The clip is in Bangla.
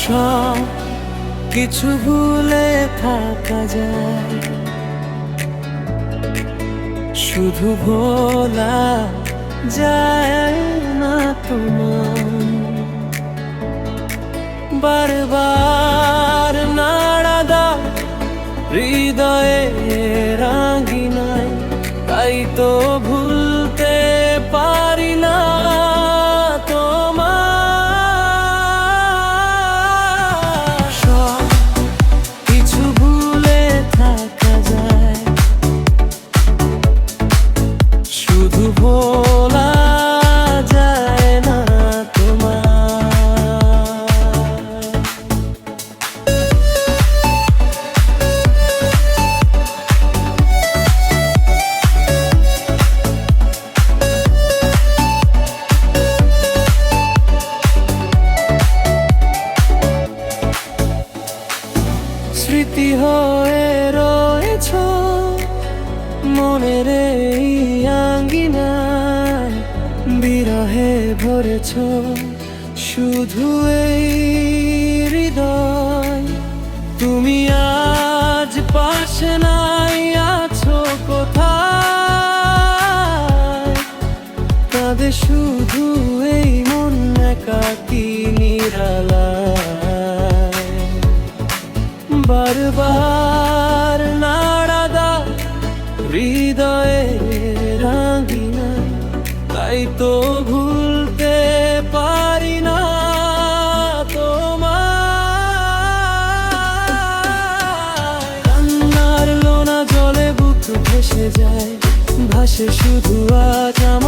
সব কিছু ভুলে থাকা যায়, শুধু ভোলা যায় না তোমার। বারবার নাড়া দাও হৃদয়ে রাঙিনায়, তাই তো ভুলতে পারি না তোমার। সব কিছু ভুলে থাকা যায়, শুধু ভোলা যায় না তোমার। স্মৃতি হয়ে রয়েছ মনের এই আঙ্গিনায়, বিরহে ভরেছ শুধু এই হৃদয়। তুমি আজ পাশে নাই, আছো কোথায়? কাঁদে শুধু এই মন একাকী নিরালায়। বারবার নাড়া দাও হৃদয়ে রাঙিনায়, তাই তো ভুলতে পারি না তোমার। কান্নার লোনা জলে বুক ভেসে যায়, ভাসে শুধু আজ আমার